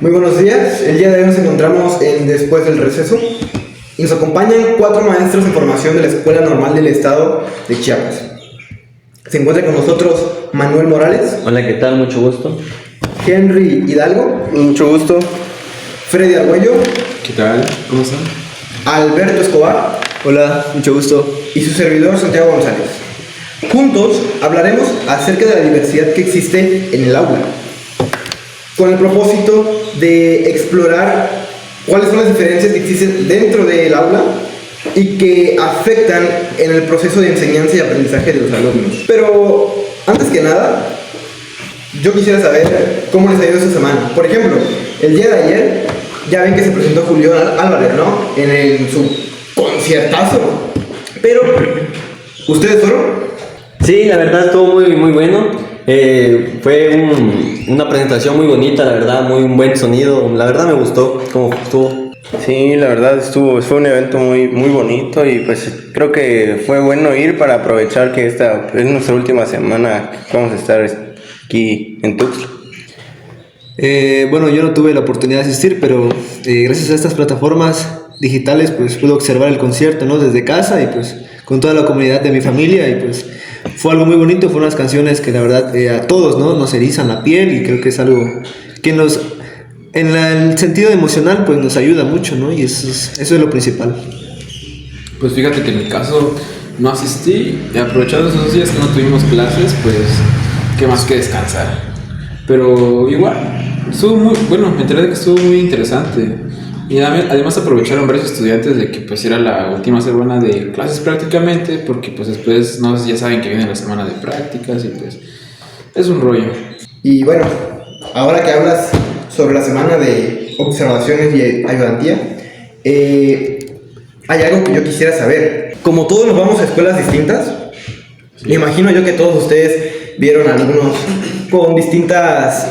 Muy buenos días, el día de hoy nos encontramos en Después del Receso y nos acompañan 4 maestros en formación de la Escuela Normal del Estado de Chiapas. Se encuentra con nosotros Manuel Morales. Hola, ¿qué tal? Mucho gusto. Henry Hidalgo. Mucho gusto. Freddy Argüello. ¿Qué tal? ¿Cómo están? Alberto Escobar. Hola, mucho gusto. Y su servidor Santiago González. Juntos hablaremos acerca de la diversidad que existe en el aula, con el propósito de explorar cuáles son las diferencias que existen dentro del aula y que afectan en el proceso de enseñanza y aprendizaje de los alumnos. Pero antes que nada, yo quisiera saber cómo les ha ido esta semana. Por ejemplo, el día de ayer ya ven que se presentó Julián Álvarez, ¿no? En su conciertazo. Pero, ¿ustedes fueron? Sí, la verdad estuvo muy bueno. Fue una presentación muy bonita, la verdad, un buen sonido. La verdad me gustó cómo estuvo. Sí, la verdad fue un evento muy bonito y pues creo que fue bueno ir para aprovechar que esta es nuestra última semana que vamos a estar aquí en Tuxtla. Bueno, yo no tuve la oportunidad de asistir, pero gracias a estas plataformas digitales pues pude observar el concierto, ¿no? Desde casa y pues con toda la comunidad de mi familia y pues fue algo muy bonito. Fueron unas canciones que la verdad a todos, ¿no? Nos erizan la piel y creo que es algo que nos en el sentido emocional pues nos ayuda mucho, ¿no? Y eso es lo principal. Pues fíjate que en mi caso no asistí, y aprovechando esos días que no tuvimos clases, pues qué más que descansar. Pero igual, estuvo muy, bueno, me enteré de que estuvo muy interesante. Y además aprovecharon varios estudiantes de que pues era la última semana de clases prácticamente, porque pues después ya saben que viene la semana de prácticas y pues es un rollo. Y bueno, ahora que hablas sobre la semana de observaciones y ayudantía, hay algo que yo quisiera saber. Como todos nos vamos a escuelas distintas, sí, me imagino yo que todos ustedes vieron algunos con distintas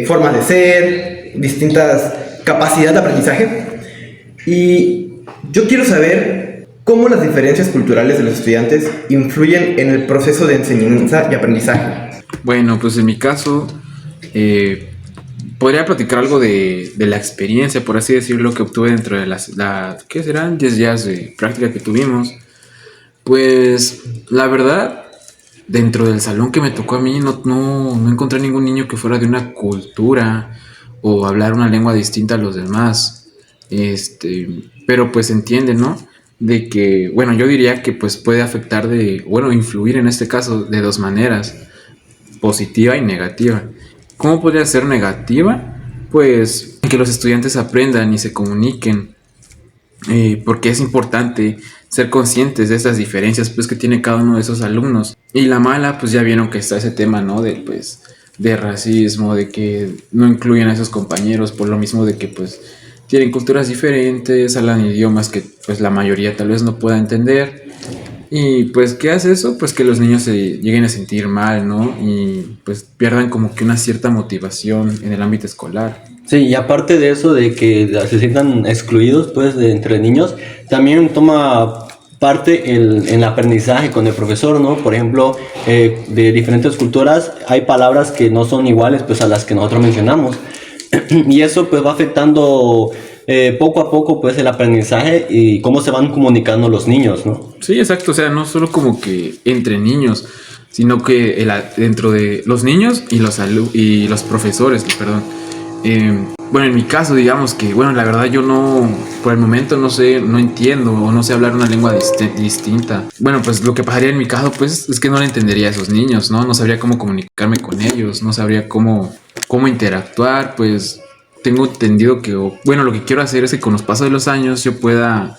formas de ser, distintas capacidad de aprendizaje, y yo quiero saber cómo las diferencias culturales de los estudiantes influyen en el proceso de enseñanza y aprendizaje. Bueno, pues en mi caso podría platicar algo de la experiencia, por así decirlo, que obtuve dentro de ¿qué serán? 10 días de práctica que tuvimos. Pues la verdad, dentro del salón que me tocó a mí no encontré ningún niño que fuera de una cultura o hablar una lengua distinta a los demás, pero pues entiende, ¿no? De que, bueno, yo diría que pues puede afectar influir en este caso de 2 maneras, positiva y negativa. ¿Cómo podría ser negativa? Pues que los estudiantes aprendan y se comuniquen, porque es importante ser conscientes de esas diferencias pues que tiene cada uno de esos alumnos. Y la mala, pues ya vieron que está ese tema, ¿no? De racismo, de que no incluyen a esos compañeros por lo mismo de que pues tienen culturas diferentes, hablan idiomas que pues la mayoría tal vez no pueda entender. Y pues ¿qué hace eso? Pues que los niños se lleguen a sentir mal, ¿no? Y pues pierdan como que una cierta motivación en el ámbito escolar. Sí, y aparte de eso, de que se sientan excluidos pues de entre niños, también toma parte en el aprendizaje con el profesor, ¿no? Por ejemplo, de diferentes culturas hay palabras que no son iguales pues a las que nosotros mencionamos y eso pues va afectando poco a poco pues el aprendizaje y cómo se van comunicando los niños, ¿no? Sí, exacto, o sea, no solo como que entre niños, sino que dentro de los niños y los profesores, perdón. Bueno, en mi caso, digamos que, bueno, la verdad yo por el momento no sé, no entiendo o no sé hablar una lengua distinta. Bueno, pues lo que pasaría en mi caso, pues, es que no le entendería a esos niños, ¿no? No sabría cómo comunicarme con ellos, no sabría cómo interactuar, pues, tengo entendido que, bueno, lo que quiero hacer es que con los pasos de los años yo pueda,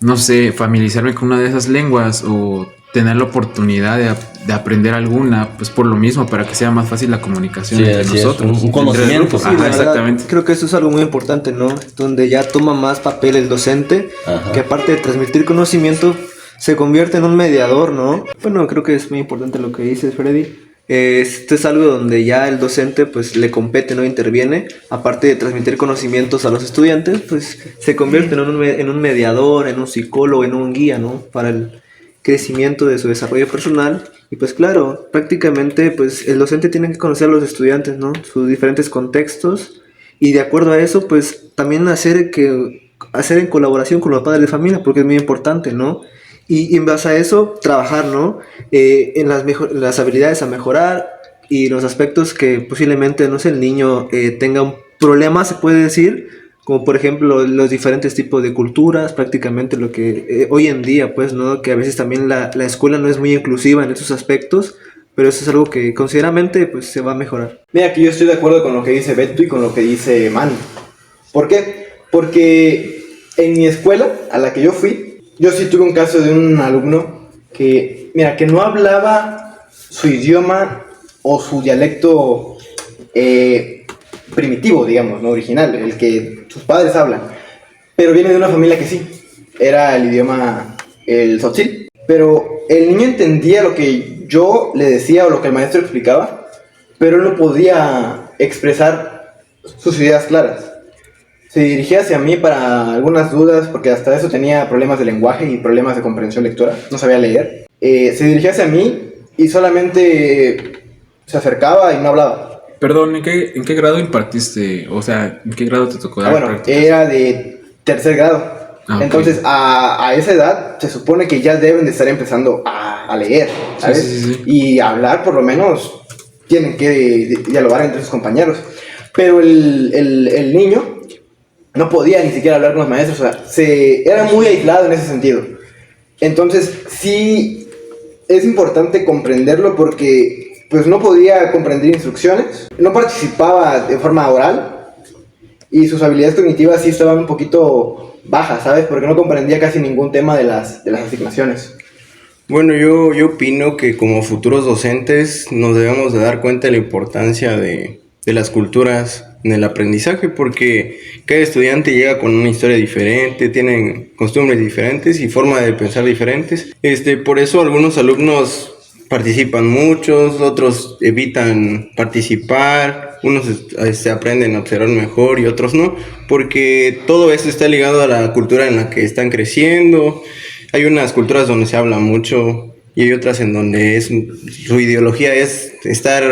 no sé, familiarizarme con una de esas lenguas o tener la oportunidad de aprender alguna, pues por lo mismo, para que sea más fácil la comunicación entre nosotros. Un conocimiento. Sí, exactamente. Creo que eso es algo muy importante, ¿no? Donde ya toma más papel el docente, que aparte de transmitir conocimiento, se convierte en un mediador, ¿no? Bueno, creo que es muy importante lo que dices, Freddy. Esto es algo donde ya el docente pues le compete, no interviene, aparte de transmitir conocimientos a los estudiantes, pues se convierte en un mediador, en un psicólogo, en un guía, ¿no? Para el crecimiento de su desarrollo personal. Y pues claro, prácticamente pues el docente tiene que conocer a los estudiantes, ¿no? Sus diferentes contextos Y de acuerdo a eso, pues también hacer en colaboración con los padres de familia, porque es muy importante, ¿no? Y en base a eso, trabajar, ¿no? En las habilidades a mejorar y los aspectos que posiblemente, no sé, el niño tenga un problema, se puede decir, como por ejemplo los diferentes tipos de culturas, prácticamente lo que hoy en día, pues, ¿no? Que a veces también la escuela no es muy inclusiva en estos aspectos, pero eso es algo que considerablemente pues, se va a mejorar. Mira, que yo estoy de acuerdo con lo que dice Beto y con lo que dice Manu. ¿Por qué? Porque en mi escuela, a la que yo fui, yo sí tuve un caso de un alumno que, mira, que no hablaba su idioma o su dialecto primitivo, digamos, no original, el que sus padres hablan, pero viene de una familia que sí, era el idioma, el tzotzil, pero el niño entendía lo que yo le decía o lo que el maestro explicaba, pero él no podía expresar sus ideas claras. Se dirigía hacia mí para algunas dudas, porque hasta eso tenía problemas de lenguaje y problemas de comprensión lectora, no sabía leer. Se dirigía hacia mí y solamente se acercaba y no hablaba. Perdón, ¿en qué grado impartiste? O sea, ¿en qué grado te tocó dar Bueno, prácticas? era de tercer grado. Ah, ok. Entonces, a esa edad se supone que ya deben de estar empezando a leer, ¿sabes? Sí. Y hablar, por lo menos, tienen que dialogar entre sus compañeros. Pero el niño no podía ni siquiera hablar con los maestros, o sea, era muy aislado en ese sentido. Entonces, sí, es importante comprenderlo porque pues no podía comprender instrucciones, no participaba de forma oral y sus habilidades cognitivas sí estaban un poquito bajas, ¿sabes? Porque no comprendía casi ningún tema de las asignaciones. Bueno, yo opino que como futuros docentes nos debemos de dar cuenta de la importancia de las culturas en el aprendizaje, porque cada estudiante llega con una historia diferente, tienen costumbres diferentes y forma de pensar diferentes. Por eso algunos alumnos participan muchos, otros evitan participar, unos aprenden a observar mejor y otros no, porque todo eso está ligado a la cultura en la que están creciendo. Hay unas culturas donde se habla mucho y hay otras en donde su ideología es estar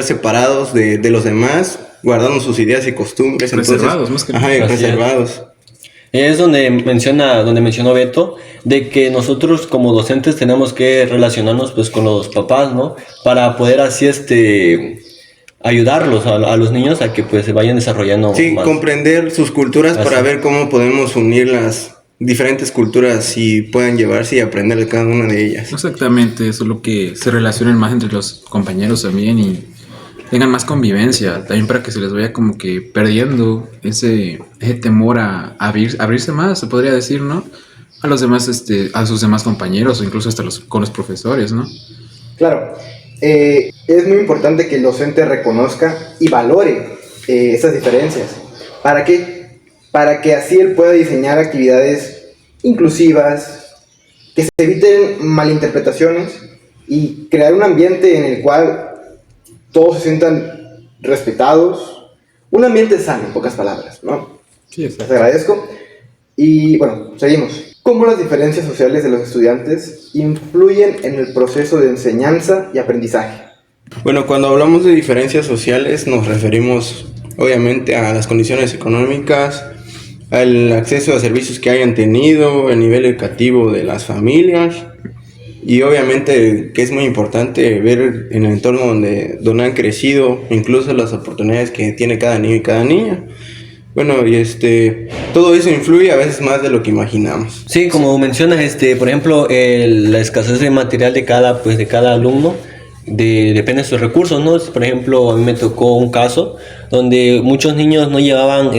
separados de los demás, guardando sus ideas y costumbres. Preservados, más que nada. Ajá, Así es. preservados. Es donde mencionó Beto, de que nosotros como docentes tenemos que relacionarnos pues con los papás, ¿no? Para poder así ayudarlos a los niños a que pues se vayan desarrollando Sí, más. comprender sus culturas Así. para ver cómo podemos unir las diferentes culturas y puedan llevarse y aprender de cada una de ellas. Exactamente, solo que se relacionen más entre los compañeros también y tengan más convivencia, también para que se les vaya como que perdiendo ese temor a abrirse más, se podría decir, ¿no? A los demás, a sus demás compañeros o incluso hasta con los profesores, ¿no? Claro, es muy importante que el docente reconozca y valore esas diferencias. ¿Para qué? Para que así él pueda diseñar actividades inclusivas, que se eviten malinterpretaciones y crear un ambiente en el cual todos se sientan respetados, un ambiente sano, en pocas palabras, ¿no? Sí, Les agradezco. Y bueno, seguimos. ¿Cómo las diferencias sociales de los estudiantes influyen en el proceso de enseñanza y aprendizaje? Bueno, cuando hablamos de diferencias sociales nos referimos obviamente a las condiciones económicas, al acceso a servicios que hayan tenido, el nivel educativo de las familias y obviamente que es muy importante ver en el entorno donde han crecido, incluso las oportunidades que tiene cada niño y cada niña. Bueno, y todo eso influye a veces más de lo que imaginamos. Sí, como mencionas, por ejemplo, la escasez de material de cada alumno depende de sus recursos, ¿no? Por ejemplo, a mí me tocó un caso donde muchos niños no llevaban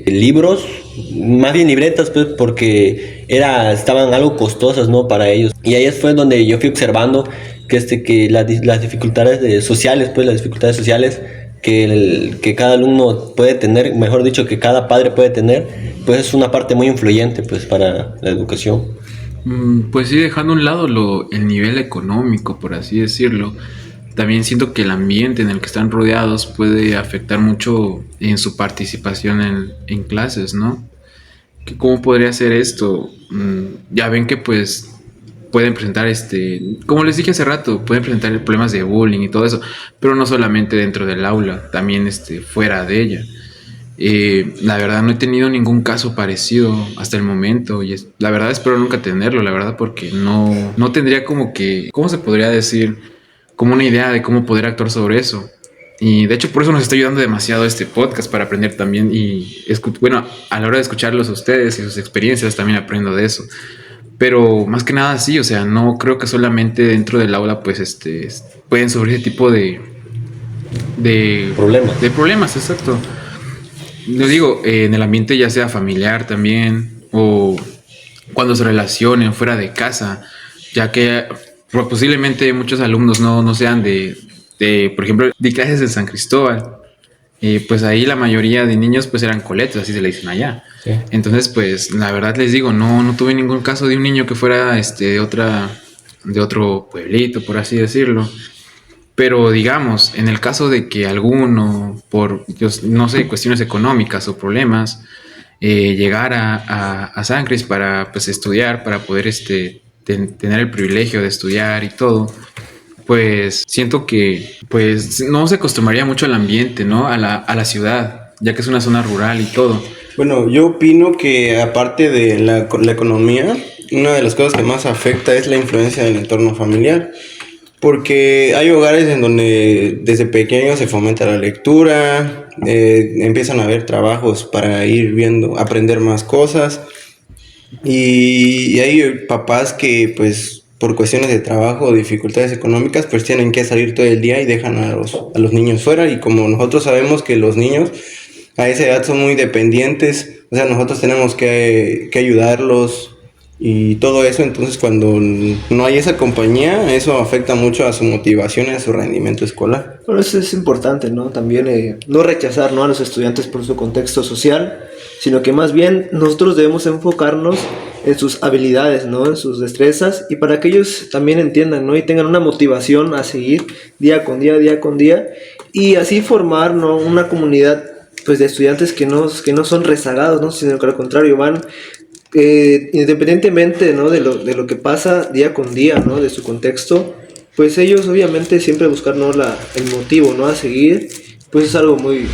libros, más bien libretas, pues, porque estaban algo costosas, ¿no? Para ellos. Y ahí fue donde yo fui observando que las dificultades sociales, pues, las dificultades sociales que cada alumno puede tener, mejor dicho, que cada padre puede tener, pues es una parte muy influyente, pues, para la educación. Pues sí, dejando a un lado el nivel económico, por así decirlo, también siento que el ambiente en el que están rodeados puede afectar mucho en su participación en clases, ¿no? ¿Cómo podría ser esto? Ya ven que pues pueden presentar, como les dije hace rato, pueden presentar problemas de bullying y todo eso, pero no solamente dentro del aula, también fuera de ella. La verdad no he tenido ningún caso parecido hasta el momento y la verdad espero nunca tenerlo, la verdad, porque no tendría como que, ¿cómo se podría decir? Como una idea de cómo poder actuar sobre eso. Y de hecho por eso nos está ayudando demasiado este podcast para aprender también y bueno, a la hora de escucharlos a ustedes y sus experiencias también aprendo de eso. Pero más que nada sí, o sea, no creo que solamente dentro del aula pues pueden sufrir ese tipo Problemas. de problemas, exacto. Lo digo, en el ambiente ya sea familiar también o cuando se relacionen fuera de casa, ya que posiblemente muchos alumnos no sean por ejemplo, de clases de San Cristóbal. Pues ahí la mayoría de niños pues eran coletos, así se le dicen allá. Sí. Entonces pues la verdad les digo, no tuve ningún caso de un niño que fuera de otro pueblito, por así decirlo. Pero digamos, en el caso de que alguno, por, no sé, cuestiones económicas o problemas, llegara a San Cris para pues estudiar, para poder tener el privilegio de estudiar y todo, pues siento que pues no se acostumbraría mucho al ambiente, ¿no? A la ciudad, ya que es una zona rural y todo. Bueno, yo opino que aparte de la economía, una de las cosas que más afecta es la influencia del entorno familiar. Porque hay hogares en donde desde pequeños se fomenta la lectura, empiezan a haber trabajos para ir viendo, aprender más cosas. Y hay papás que pues por cuestiones de trabajo o dificultades económicas pues tienen que salir todo el día y dejan a los niños fuera. Y como nosotros sabemos que los niños a esa edad son muy dependientes, o sea, nosotros tenemos que ayudarlos y todo eso, entonces cuando no hay esa compañía, eso afecta mucho a su motivación y a su rendimiento escolar. Bueno, eso es importante, ¿no? También no rechazar, ¿no?, a los estudiantes por su contexto social, sino que más bien nosotros debemos enfocarnos en sus habilidades, ¿no?, en sus destrezas, y para que ellos también entiendan, ¿no?, y tengan una motivación a seguir día con día, y así formar, ¿no?, una comunidad pues de estudiantes que no son rezagados, ¿no?, sino que al contrario van independientemente, ¿no?, de lo que pasa día con día, ¿no?, de su contexto, pues ellos obviamente siempre buscar, ¿no?, el motivo, ¿no?, a seguir, pues es algo muy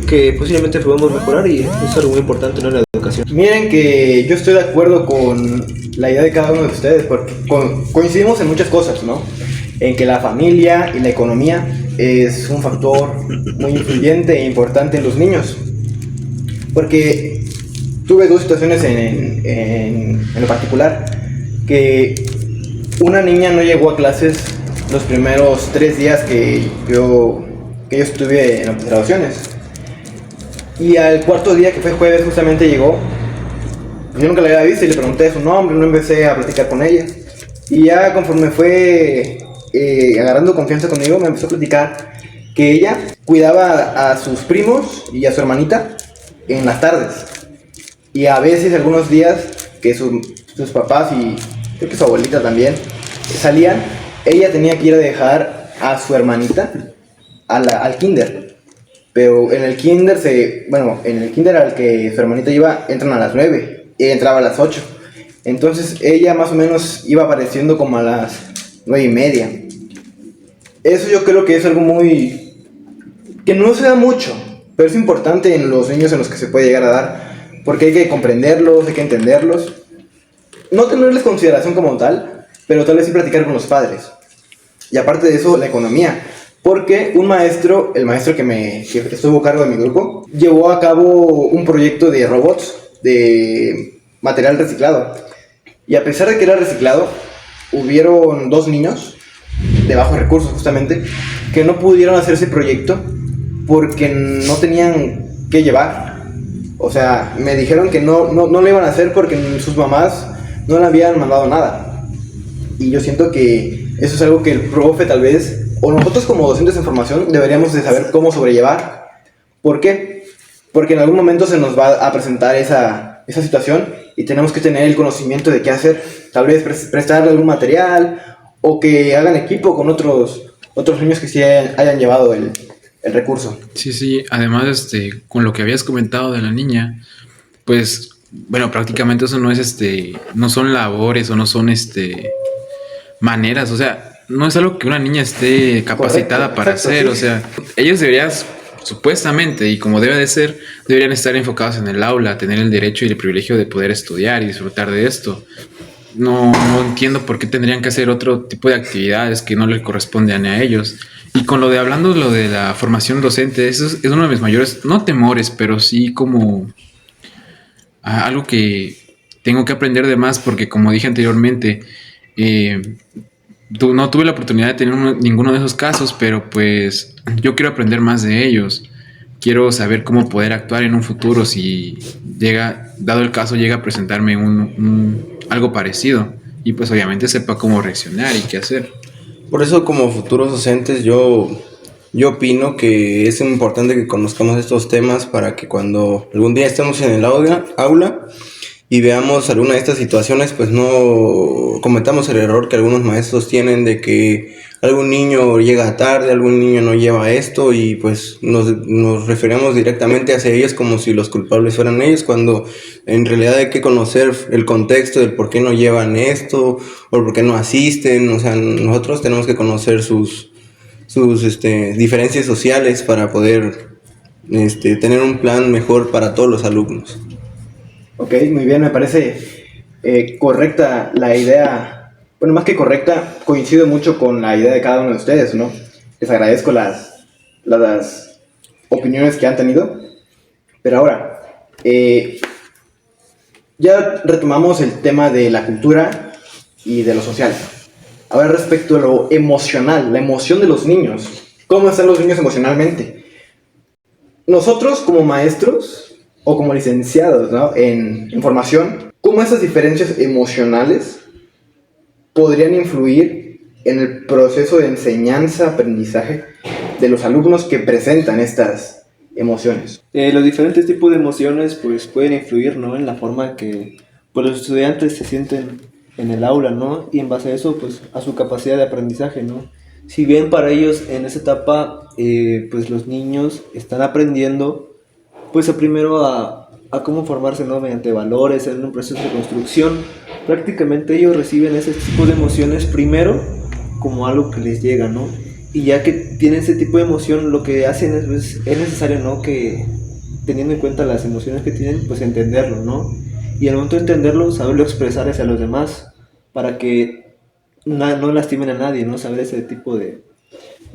que posiblemente podemos mejorar y es algo muy importante, ¿no?, en la educación. Miren que yo estoy de acuerdo con la idea de cada uno de ustedes, porque coincidimos en muchas cosas, ¿no? En que la familia y la economía es un factor muy influyente e importante en los niños. Porque tuve dos situaciones en lo particular, que una niña no llegó a clases los primeros 3 días que yo estuve en las graduaciones. Y al cuarto día, que fue jueves, justamente llegó. Yo nunca la había visto y le pregunté su nombre, no empecé a platicar con ella. Y ya conforme fue agarrando confianza conmigo, me empezó a platicar que ella cuidaba a sus primos y a su hermanita en las tardes. Y a veces, algunos días, que sus papás y creo que su abuelita también salían, ella tenía que ir a dejar a su hermanita al kinder. Pero en el kinder al que su hermanita iba, entran a las 9 y ella entraba a las 8. Entonces ella más o menos iba apareciendo como a las 9:30. Eso yo creo que es algo que no se da mucho, pero es importante en los niños en los que se puede llegar a dar, porque hay que comprenderlos, hay que entenderlos, no tenerles consideración como tal, pero tal vez sí platicar con los padres. Y aparte de eso, la economía, porque el maestro que estuvo a cargo de mi grupo, llevó a cabo un proyecto de robots de material reciclado. Y a pesar de que era reciclado, hubieron 2 niños de bajos recursos justamente que no pudieron hacer ese proyecto porque no tenían que llevar. O sea, me dijeron que no lo iban a hacer porque sus mamás no le habían mandado nada. Y yo siento que eso es algo que el profe tal vez, o nosotros como docentes en formación, deberíamos de saber cómo sobrellevar. ¿Por qué? Porque en algún momento se nos va a presentar esa situación y tenemos que tener el conocimiento de qué hacer. Tal vez prestarle algún material o que hagan equipo con otros niños que sí hayan llevado el recurso. Sí, además con lo que habías comentado de la niña, pues bueno, prácticamente eso no es no son labores o no son maneras, o sea, no es algo que una niña esté capacitada para exacto, hacer, sí. o sea, ellos deberían, supuestamente, y como debe de ser, deberían estar enfocados en el aula, tener el derecho y el privilegio de poder estudiar y disfrutar de esto. No entiendo por qué tendrían que hacer otro tipo de actividades que no les corresponden a ellos. Y con lo de la formación docente, eso es uno de mis mayores, no temores, pero sí como algo que tengo que aprender de más, porque como dije anteriormente, no tuve la oportunidad de tener ninguno de esos casos, pero pues yo quiero aprender más de ellos. Quiero saber cómo poder actuar en un futuro si llega, dado el caso, llega a presentarme algo parecido. Y pues obviamente sepa cómo reaccionar y qué hacer. Por eso, como futuros docentes, yo opino que es importante que conozcamos estos temas para que cuando algún día estemos en el aula y veamos alguna de estas situaciones, pues no cometamos el error que algunos maestros tienen de que algún niño llega tarde, algún niño no lleva esto y pues nos referimos directamente hacia ellos como si los culpables fueran ellos, cuando en realidad hay que conocer el contexto del por qué no llevan esto o por qué no asisten. O sea, nosotros tenemos que conocer sus diferencias sociales para poder tener un plan mejor para todos los alumnos. Ok, muy bien, me parece correcta la idea. Bueno, más que correcta, coincido mucho con la idea de cada uno de ustedes, ¿no? Les agradezco las opiniones que han tenido. Pero ahora, ya retomamos el tema de la cultura y de lo social. Ahora respecto a lo emocional, la emoción de los niños. ¿Cómo están los niños emocionalmente? Nosotros como maestros o como licenciados, ¿no?, en formación, ¿cómo esas diferencias emocionales podrían influir en el proceso de enseñanza-aprendizaje de los alumnos que presentan estas emociones? Los diferentes tipos de emociones pues pueden influir, ¿no?, en la forma que pues, los estudiantes se sienten en el aula, ¿no? Y en base a eso, pues a su capacidad de aprendizaje, ¿no? Si bien para ellos en esa etapa, pues los niños están aprendiendo, pues primero a cómo formarse, ¿no?, mediante valores, en un proceso de construcción. Prácticamente ellos reciben ese tipo de emociones primero como algo que les llega, ¿no? Y ya que tienen ese tipo de emoción, lo que hacen es necesario, ¿no?, que teniendo en cuenta las emociones que tienen, pues entenderlo, ¿no? Y al momento de entenderlo, saberlo expresar hacia los demás para que no lastimen a nadie, ¿no? Saber ese tipo de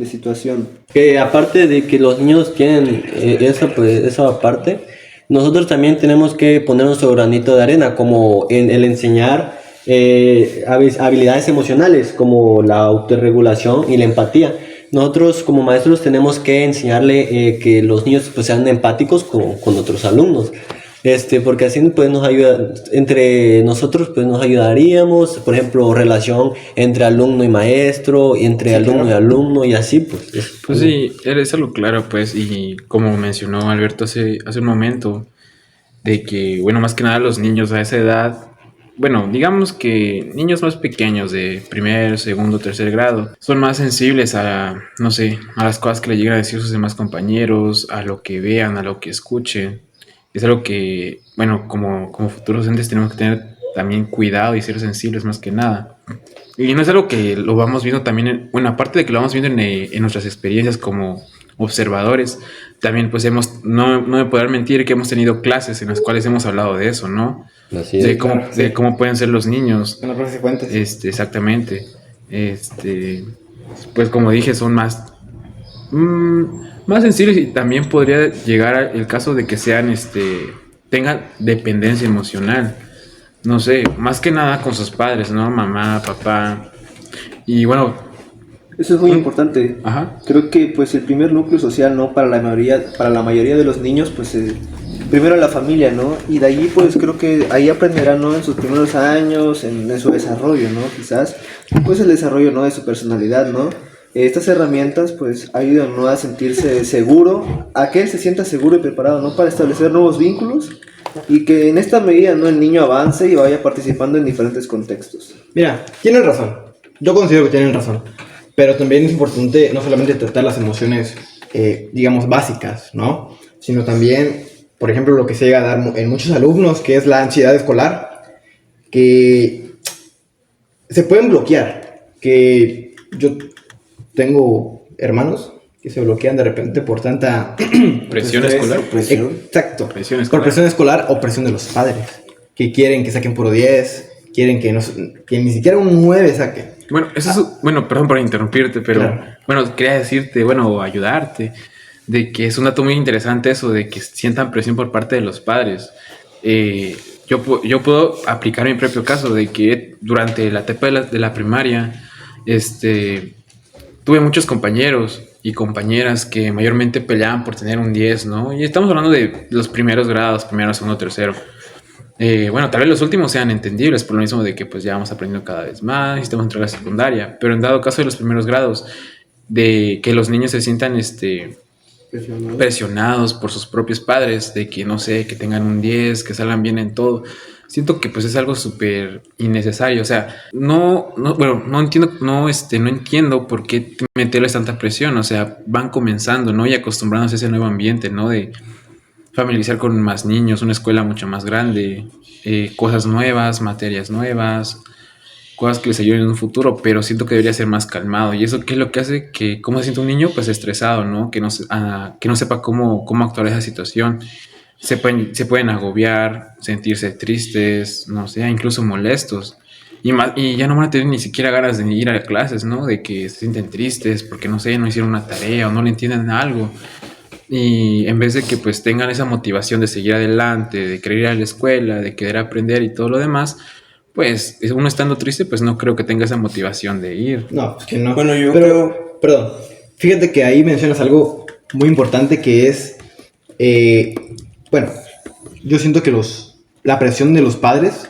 situación. Que aparte de que los niños tienen esa parte, nosotros también tenemos que poner nuestro granito de arena, como en el enseñar habilidades emocionales, como la autorregulación y la empatía. Nosotros como maestros tenemos que enseñarle que los niños pues, sean empáticos con otros alumnos. Porque así pues nos ayuda, entre nosotros pues nos ayudaríamos, por ejemplo, relación entre alumno y maestro, y entre alumno y alumno, y así pues. Pues sí, es algo claro, pues, y como mencionó Alberto hace un momento, de que, bueno, más que nada los niños a esa edad, bueno, digamos que niños más pequeños de primer, segundo, tercer grado, son más sensibles a, no sé, a las cosas que le llegan a decir sus demás compañeros, a lo que vean, a lo que escuchen. Es algo que, bueno, como futuros docentes tenemos que tener también cuidado y ser sensibles más que nada. Y no es algo que lo vamos viendo también, bueno, aparte de que lo vamos viendo en nuestras experiencias como observadores, también pues no me puedo mentir que hemos tenido clases en las cuales hemos hablado de eso, ¿no? Así es. De cómo pueden ser los niños. En las clases fuentes. Exactamente. Pues como dije, son más sensibles, y también podría llegar el caso de que sean, tengan dependencia emocional. No sé, más que nada con sus padres, ¿no? Mamá, papá. Y bueno, eso es muy importante. Ajá. Creo que pues el primer núcleo social, ¿no?, para la mayoría de los niños, pues primero la familia, ¿no? Y de ahí pues creo que ahí aprenderán, ¿no?, en sus primeros años, en su desarrollo, ¿no? Quizás, pues el desarrollo, ¿no?, de su personalidad, ¿no? Estas herramientas pues ayudan, ¿no?, a sentirse seguro, a que él se sienta seguro y preparado, ¿no?, para establecer nuevos vínculos y que en esta medida, ¿no?, el niño avance y vaya participando en diferentes contextos. Mira, tienen razón. Yo considero que tienen razón. Pero también es importante no solamente tratar las emociones, digamos, básicas, ¿no?, sino también por ejemplo, lo que se llega a dar en muchos alumnos, que es la ansiedad escolar, que se pueden bloquear, que yo tengo hermanos que se bloquean de repente por tanta Presión estrés. escolar. Exacto. Presión Por escolar. presión escolar o presión de los padres, que quieren que saquen puro 10, quieren que, no, que ni siquiera un 9 saquen. Bueno, eso es, bueno, perdón por interrumpirte, pero Claro. bueno, quería decirte, bueno, o ayudarte, de que es un dato muy interesante eso, de que sientan presión por parte de los padres. Yo puedo aplicar mi propio caso, de que durante la etapa de la primaria, tuve muchos compañeros y compañeras que mayormente peleaban por tener un 10, ¿no? Y estamos hablando de los primeros grados, primero, segundo, tercero. Bueno, tal vez los últimos sean entendibles por lo mismo de que pues ya vamos aprendiendo cada vez más y estamos entre la secundaria, pero en dado caso de los primeros grados, de que los niños se sientan presionados por sus propios padres, de que no sé, que tengan un 10, que salgan bien en todo, siento que pues es algo súper innecesario. O sea, bueno, no entiendo, no entiendo por qué meterles tanta presión. O sea, van comenzando, ¿no? Y acostumbrándose a ese nuevo ambiente, ¿no? De familiarizar con más niños, una escuela mucho más grande, cosas nuevas, materias nuevas, cosas que les ayuden en un futuro, pero siento que debería ser más calmado. ¿Y eso qué es lo que hace? Que cómo se siente un niño, pues estresado, ¿no? Que no sepa cómo actuar en esa situación. Se pueden agobiar, sentirse tristes, no sé, incluso molestos. Y ya no van a tener ni siquiera ganas de ir a clases, ¿no? De que se sienten tristes porque, no sé, no hicieron una tarea o no le entienden algo. Y en vez de que pues tengan esa motivación de seguir adelante, de querer ir a la escuela, de querer aprender y todo lo demás, pues uno estando triste, pues no creo que tenga esa motivación de ir. No, pues que no. Bueno, yo Pero, perdón, fíjate que ahí mencionas algo muy importante que es, bueno, yo siento que la presión de los padres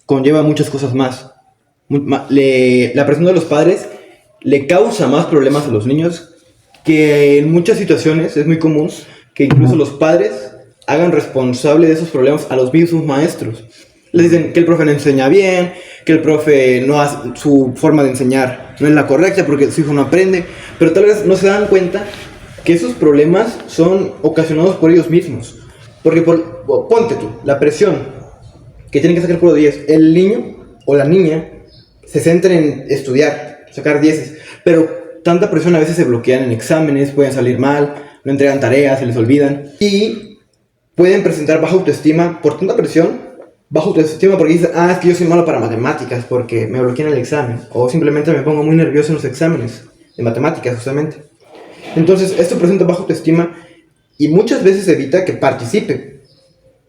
conlleva muchas cosas más. La presión de los padres le causa más problemas a los niños, que en muchas situaciones es muy común que incluso los padres hagan responsable de esos problemas a los mismos maestros. Les dicen que el profe no enseña bien, que el profe no hace, su forma de enseñar no es la correcta porque su hijo no aprende, pero tal vez no se dan cuenta que esos problemas son ocasionados por ellos mismos. Porque ponte tú, la presión que tienen que sacar puro 10, el niño o la niña se centra en estudiar, sacar 10, pero tanta presión a veces se bloquean en exámenes, pueden salir mal, no entregan tareas, se les olvidan y pueden presentar baja autoestima por tanta presión, baja autoestima porque dicen, es que yo soy malo para matemáticas porque me bloquean el examen, o simplemente me pongo muy nervioso en los exámenes de matemáticas justamente. Entonces esto presenta baja autoestima y muchas veces evita que participe.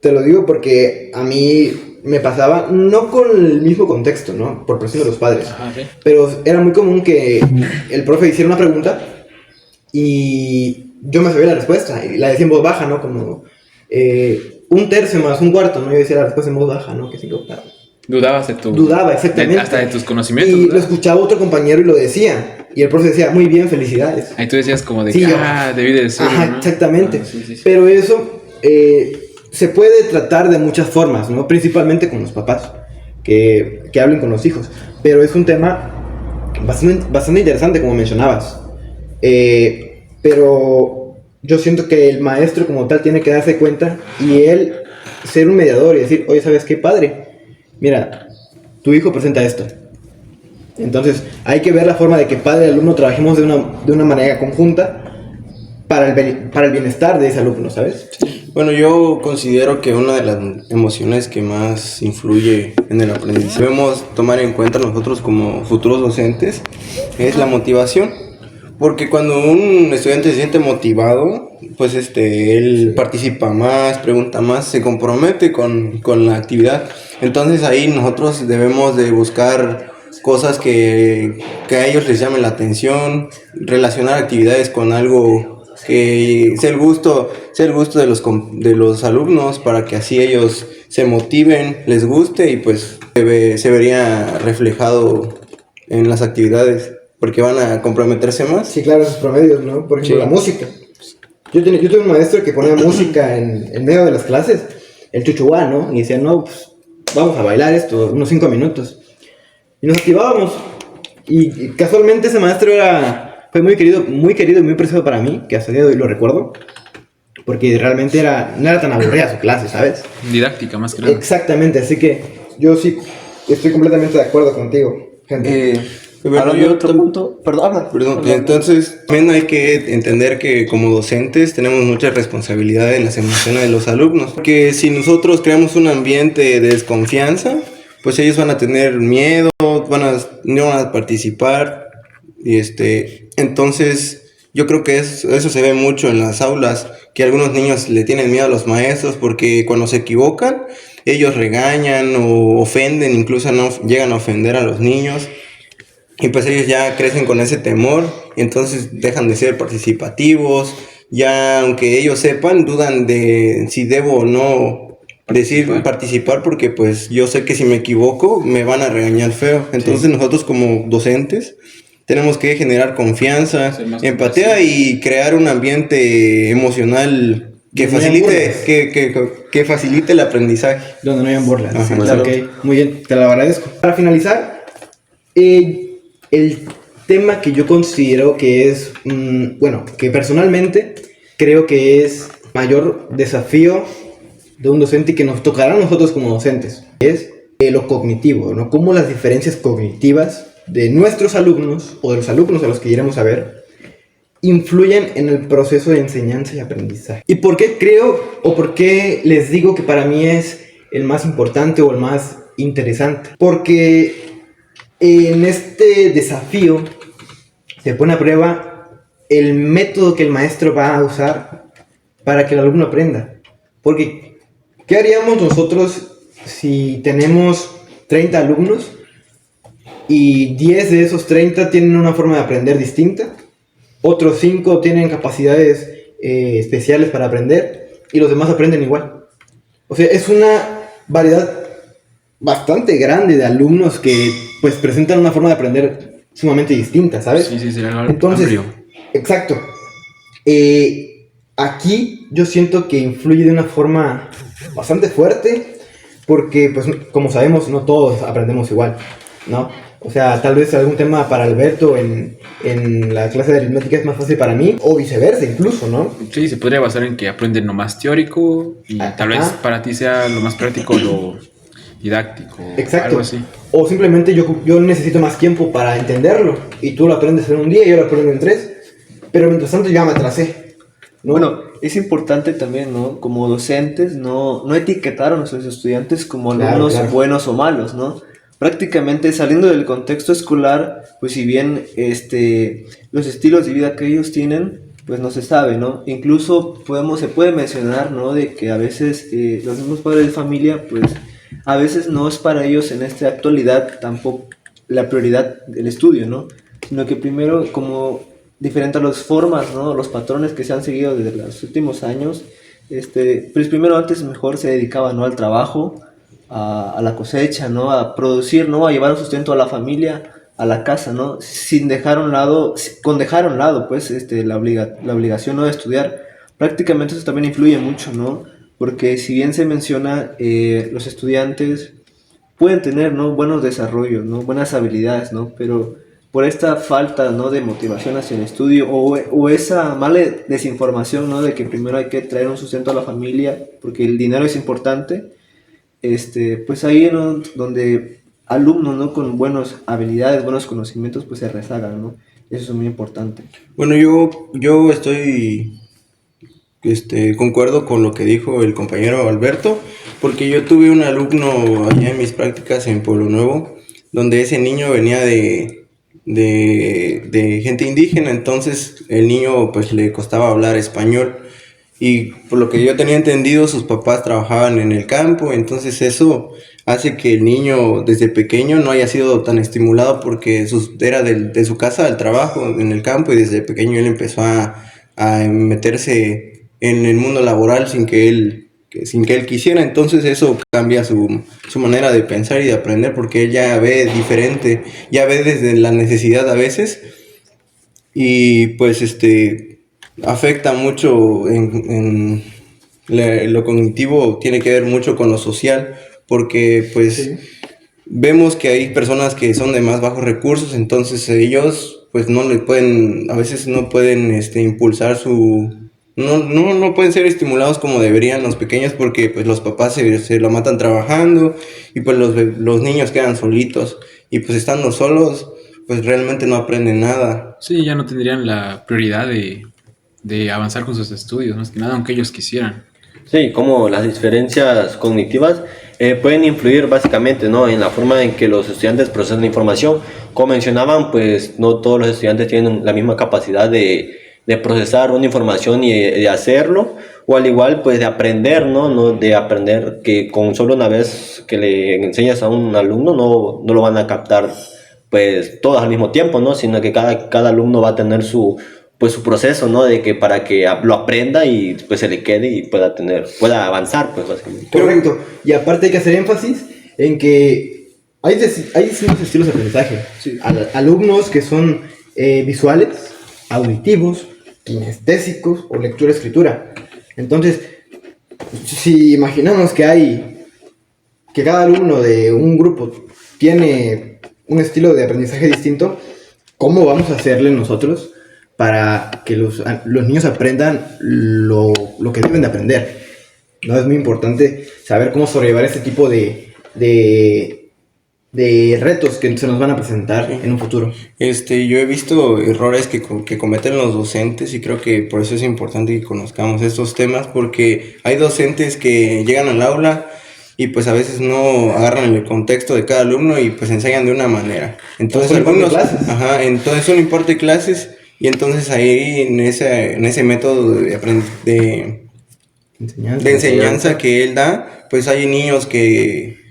Te lo digo porque a mí me pasaba, no con el mismo contexto, ¿no? Por presión de los padres. Ajá, sí. Pero era muy común que el profe hiciera una pregunta y yo me sabía la respuesta y la decía en voz baja, ¿no? Como un tercio más un cuarto, ¿no? Yo decía la respuesta en voz baja, ¿no? Que sí, claro. Dudabas de tu... Dudaba, exactamente. hasta de tus conocimientos. Y ¿verdad? lo escuchaba otro compañero y lo decía. Y el profe decía, muy bien, felicidades. Ahí tú decías como de Sí, que, yo- debí de decirlo, Ajá, ¿no? exactamente. Sí. Pero eso se puede tratar de muchas formas, ¿no? Principalmente con los papás, que hablen con los hijos. Pero es un tema bastante interesante, como mencionabas. Pero yo siento que el maestro como tal tiene que darse cuenta y él ser un mediador y decir, oye, ¿sabes qué, padre? Mira, tu hijo presenta esto. Entonces hay que ver la forma de que padre y alumno trabajemos de una manera conjunta para el bienestar de ese alumno, ¿sabes? Bueno, yo considero que una de las emociones que más influye en el aprendizaje debemos tomar en cuenta nosotros como futuros docentes es la motivación. Porque cuando un estudiante se siente motivado, pues él participa más, pregunta más, se compromete con la actividad. Entonces ahí nosotros debemos de buscar cosas que a ellos les llamen la atención, relacionar actividades con algo que sea el gusto de los alumnos para que así ellos se motiven, les guste y pues se vería reflejado en las actividades porque van a comprometerse más. Sí, claro, esos promedios, ¿no? Por ejemplo, Sí. la música. Yo tuve un maestro que ponía música en medio de las clases, el chuchuá, ¿no? Y decía, no, pues vamos a bailar esto, unos 5 minutos. Y nos activábamos. Y casualmente ese maestro fue muy querido y muy preciado para mí, que hasta el día de hoy lo recuerdo. porque realmente no era tan aburrida su clase, ¿sabes? Didáctica, más que nada. Exactamente, así que yo sí estoy completamente de acuerdo contigo, gente. Hablando de otro punto, perdón, habla. Perdón, Habla. entonces también hay que entender que como docentes tenemos mucha responsabilidad en las emociones de los alumnos, porque si nosotros creamos un ambiente de desconfianza, pues ellos van a tener miedo, no van a participar, y entonces yo creo que eso se ve mucho en las aulas, que algunos niños le tienen miedo a los maestros porque cuando se equivocan, ellos regañan o ofenden, incluso no llegan a ofender a los niños. Y pues ellos ya crecen con ese temor, y entonces dejan de ser participativos, ya aunque ellos sepan, dudan de si debo o no participar, porque pues yo sé que si me equivoco me van a regañar feo. Entonces nosotros como docentes tenemos que generar confianza, empatía y crear un ambiente emocional que que facilite el aprendizaje. Donde no hayan burlas. Ajá, Claro. Ok, muy bien, te lo agradezco. Para finalizar, el tema que yo considero que es, bueno, que personalmente creo que es mayor desafío de un docente y que nos tocará a nosotros como docentes, es lo cognitivo, ¿no? Cómo las diferencias cognitivas de nuestros alumnos o de los alumnos a los que iremos a ver influyen en el proceso de enseñanza y aprendizaje. ¿Y por qué creo o por qué les digo que para mí es el más importante o el más interesante? Porque en este desafío se pone a prueba el método que el maestro va a usar para que el alumno aprenda. Porque, ¿qué haríamos nosotros si tenemos 30 alumnos y 10 de esos 30 tienen una forma de aprender distinta? Otros 5 tienen capacidades especiales para aprender y los demás aprenden igual. O sea, es una variedad bastante grande de alumnos que pues presentan una forma de aprender sumamente distinta, ¿sabes? Sí, Entonces, amplio. exacto. Aquí yo siento que influye de una forma bastante fuerte porque, pues, como sabemos, no todos aprendemos igual, ¿no? O sea, tal vez algún tema para Alberto en la clase de aritmética es más fácil para mí, o viceversa incluso, ¿no? Sí, se podría basar en que aprenden lo más teórico y tal vez para ti sea lo más práctico lo didáctico. Exacto. Algo así. O simplemente yo necesito más tiempo para entenderlo y tú lo aprendes en un día y yo lo aprendo en 3, pero mientras tanto ya me atrasé, ¿no? Bueno, es importante también, ¿no? Como docentes, no etiquetar a nuestros estudiantes como alumnos buenos o malos, ¿no? Prácticamente saliendo del contexto escolar, pues si bien los estilos de vida que ellos tienen, pues no se sabe, ¿no? Incluso se puede mencionar, ¿no? De que a veces los mismos padres de familia, pues a veces no es para ellos en esta actualidad tampoco la prioridad del estudio, ¿no? Sino que primero, como diferente a las formas, ¿no? Los patrones que se han seguido desde los últimos años, pues primero antes mejor se dedicaba, ¿no? Al trabajo, a la cosecha, ¿no? A producir, ¿no? A llevar un sustento a la familia, a la casa, ¿no? Con dejar a un lado, pues, la obligación, ¿no? De estudiar. Prácticamente eso también influye mucho, ¿no? Porque si bien se menciona, los estudiantes pueden tener, ¿no? Buenos desarrollos, ¿no? Buenas habilidades, ¿no? Pero por esta falta, ¿no? De motivación hacia el estudio o esa mala desinformación, ¿no? De que primero hay que traer un sustento a la familia porque el dinero es importante, pues ahí, ¿no? Donde alumnos, ¿no? Con buenas habilidades, buenos conocimientos, pues se rezagan, ¿no? Eso es muy importante. Bueno, yo estoy concuerdo con lo que dijo el compañero Alberto, porque yo tuve un alumno allá en mis prácticas en Pueblo Nuevo, donde ese niño venía de gente indígena, entonces el niño pues le costaba hablar español, y por lo que yo tenía entendido sus papás trabajaban en el campo, entonces eso hace que el niño desde pequeño no haya sido tan estimulado porque era de su casa al trabajo en el campo, y desde pequeño él empezó a meterse en el mundo laboral sin que él quisiera. Entonces eso cambia su manera de pensar y de aprender, porque él ya ve diferente, ya ve desde la necesidad a veces, y pues afecta mucho en lo cognitivo, tiene que ver mucho con lo social, porque pues sí, vemos que hay personas que son de más bajos recursos, entonces ellos pues no le pueden, a veces no pueden impulsar no pueden ser estimulados como deberían los pequeños porque pues los papás se lo matan trabajando y pues los niños quedan solitos y pues estando solos pues realmente no aprenden nada. Sí, ya no tendrían la prioridad de avanzar con sus estudios, más que nada, aunque ellos quisieran. Sí, como las diferencias cognitivas pueden influir básicamente, ¿no?, en la forma en que los estudiantes procesan la información. Como mencionaban, pues no todos los estudiantes tienen la misma capacidad de procesar una información y de hacerlo, o al igual pues de aprender, ¿no? No de aprender que con solo una vez que le enseñas a un alumno no lo van a captar pues todos al mismo tiempo, ¿no? Sino que cada alumno va a tener su proceso, ¿no? De que para que lo aprenda y pues se le quede y pueda avanzar, pues básicamente. Correcto. Y aparte hay que hacer énfasis en que hay distintos estilos de aprendizaje. Sí. Alumnos que son visuales, auditivos, kinestésicos o lectura-escritura. Entonces, si imaginamos que cada alumno de un grupo tiene un estilo de aprendizaje distinto, ¿cómo vamos a hacerle nosotros para que los niños aprendan lo que deben de aprender? ¿No? Es muy importante saber cómo sobrellevar este tipo de retos que se nos van a presentar en un futuro. Yo he visto errores que cometen los docentes y creo que por eso es importante que conozcamos estos temas porque hay docentes que llegan al aula y pues a veces no agarran el contexto de cada alumno y pues enseñan de una manera. Entonces entonces solo imparte clases y entonces ahí en ese método de enseñanza que él da, pues hay niños que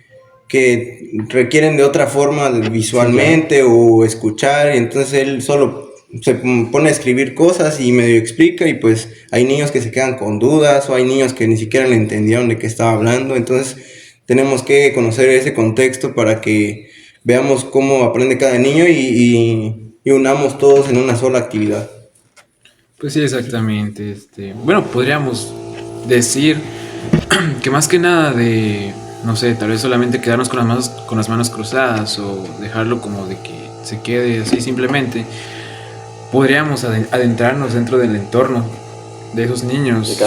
requieren de otra forma visualmente o escuchar y entonces él solo se pone a escribir cosas y medio explica y pues hay niños que se quedan con dudas o hay niños que ni siquiera le entendieron de qué estaba hablando, entonces tenemos que conocer ese contexto para que veamos cómo aprende cada niño y unamos todos en una sola actividad. Pues sí, exactamente. Bueno, podríamos decir que más que nada no sé, tal vez solamente quedarnos con las manos cruzadas o dejarlo como de que se quede así simplemente, podríamos adentrarnos dentro del entorno de esos niños,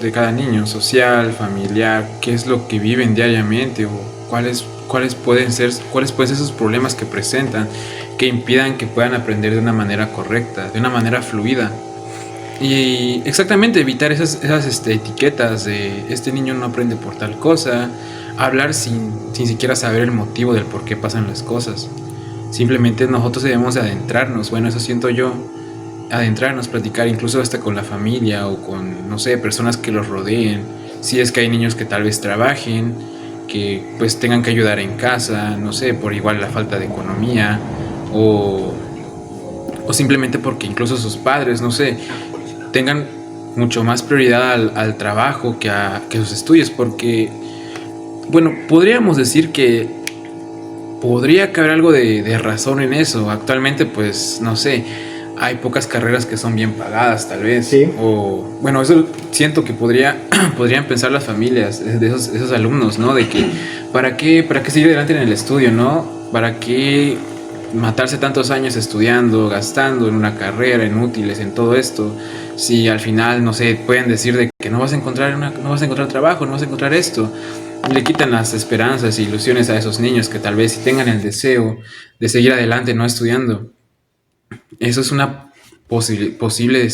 de cada niño, social, familiar, qué es lo que viven diariamente o cuáles pueden ser esos problemas que presentan que impidan que puedan aprender de una manera correcta, de una manera fluida. Y exactamente evitar esas etiquetas de este niño no aprende por tal cosa, hablar sin siquiera saber el motivo del por qué pasan las cosas. Simplemente nosotros debemos de adentrarnos, bueno, eso siento yo, adentrarnos, platicar incluso hasta con la familia o con, no sé, personas que los rodeen. Si es que hay niños que tal vez trabajen, que pues tengan que ayudar en casa, no sé, por igual la falta de economía o simplemente porque incluso sus padres, no sé, tengan mucho más prioridad al trabajo que a sus estudios, porque, bueno, podríamos decir que podría caber algo de razón en eso. Actualmente, pues, no sé, hay pocas carreras que son bien pagadas, tal vez. Sí. O, bueno, eso siento que podrían pensar las familias de esos alumnos, ¿no? De que, ¿para qué seguir adelante en el estudio, no? ¿Para qué matarse tantos años estudiando, gastando en una carrera, en útiles, en todo esto? Si al final, no sé, pueden decir de que no vas a encontrar trabajo, no vas a encontrar esto. Le quitan las esperanzas e ilusiones a esos niños que tal vez si tengan el deseo de seguir adelante no estudiando. Eso es una posible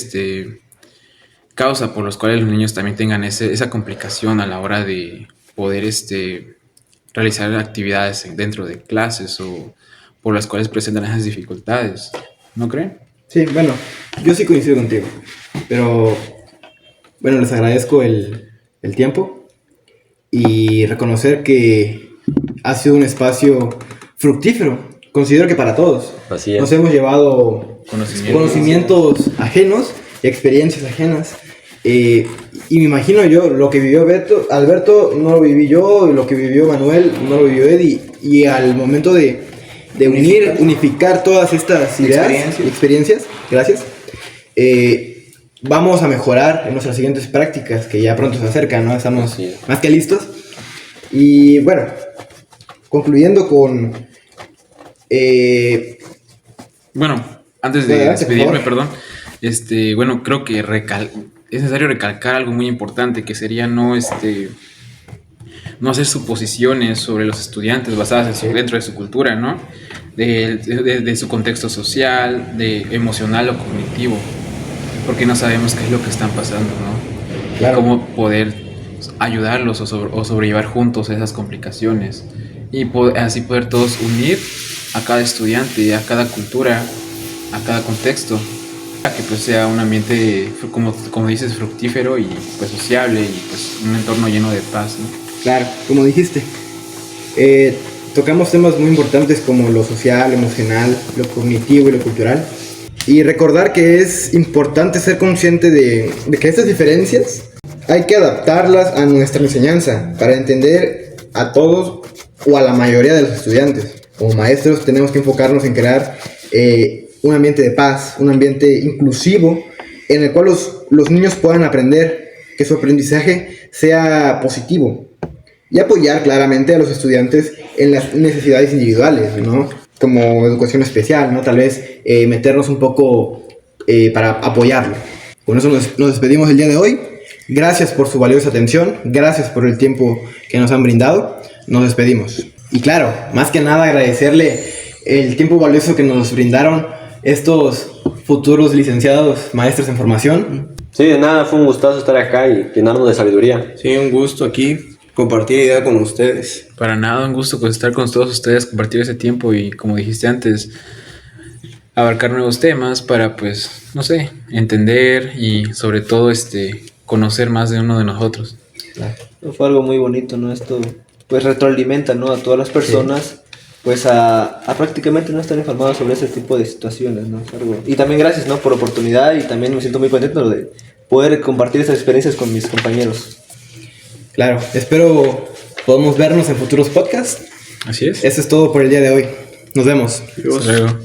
causa por los cuales los niños también tengan esa complicación a la hora de poder realizar actividades dentro de clases o por las cuales presentan esas dificultades. ¿No creen? Sí, bueno, yo sí coincido contigo, pero bueno, les agradezco el tiempo y reconocer que ha sido un espacio fructífero, considero que para todos. Así es. Nos hemos llevado conocimientos ajenos, experiencias ajenas, y me imagino yo, lo que vivió Alberto no lo viví yo, lo que vivió Manuel no lo vivió Eddie, y al momento de unificar todas estas ideas y experiencias, gracias, vamos a mejorar en nuestras siguientes prácticas que ya pronto se acercan, ¿no? Estamos más que listos. Y bueno, concluyendo con bueno, antes de despedirme, perdón, bueno, creo que es necesario recalcar algo muy importante, que sería no hacer suposiciones sobre los estudiantes basadas dentro de su cultura, ¿no? De su contexto social, emocional o cognitivo, porque no sabemos qué es lo que están pasando, ¿no? Claro. Cómo poder ayudarlos o sobrellevar juntos esas complicaciones y así poder todos unir a cada estudiante, a cada cultura, a cada contexto, para que pues sea un ambiente, como dices, fructífero y pues sociable y pues un entorno lleno de paz, ¿no? Claro, como dijiste, tocamos temas muy importantes como lo social, emocional, lo cognitivo y lo cultural. Y recordar que es importante ser consciente de que estas diferencias hay que adaptarlas a nuestra enseñanza para entender a todos o a la mayoría de los estudiantes. Como maestros tenemos que enfocarnos en crear un ambiente de paz, un ambiente inclusivo en el cual los niños puedan aprender, que su aprendizaje sea positivo. Y apoyar claramente a los estudiantes en las necesidades individuales, ¿no? Como educación especial, ¿no? Tal vez meternos un poco para apoyarlo. Con eso nos despedimos el día de hoy. Gracias por su valiosa atención. Gracias por el tiempo que nos han brindado. Nos despedimos. Y claro, más que nada agradecerle el tiempo valioso que nos brindaron estos futuros licenciados maestros en formación. Sí, de nada, fue un gustazo estar acá y llenarnos de sabiduría. Sí, un gusto aquí compartir idea con ustedes. Para nada, un gusto pues estar con todos ustedes, compartir ese tiempo y, como dijiste antes, abarcar nuevos temas para, pues, no sé, entender y sobre todo conocer más de uno de nosotros. Fue algo muy bonito, ¿no? Esto pues retroalimenta, ¿no? A todas las personas, pues a prácticamente no estar informados sobre ese tipo de situaciones, ¿no? Es algo... Y también gracias, ¿no? Por oportunidad, y también me siento muy contento de poder compartir estas experiencias con mis compañeros. Claro, espero podamos vernos en futuros podcasts. Así es. Eso es todo por el día de hoy. Nos vemos. Hasta luego.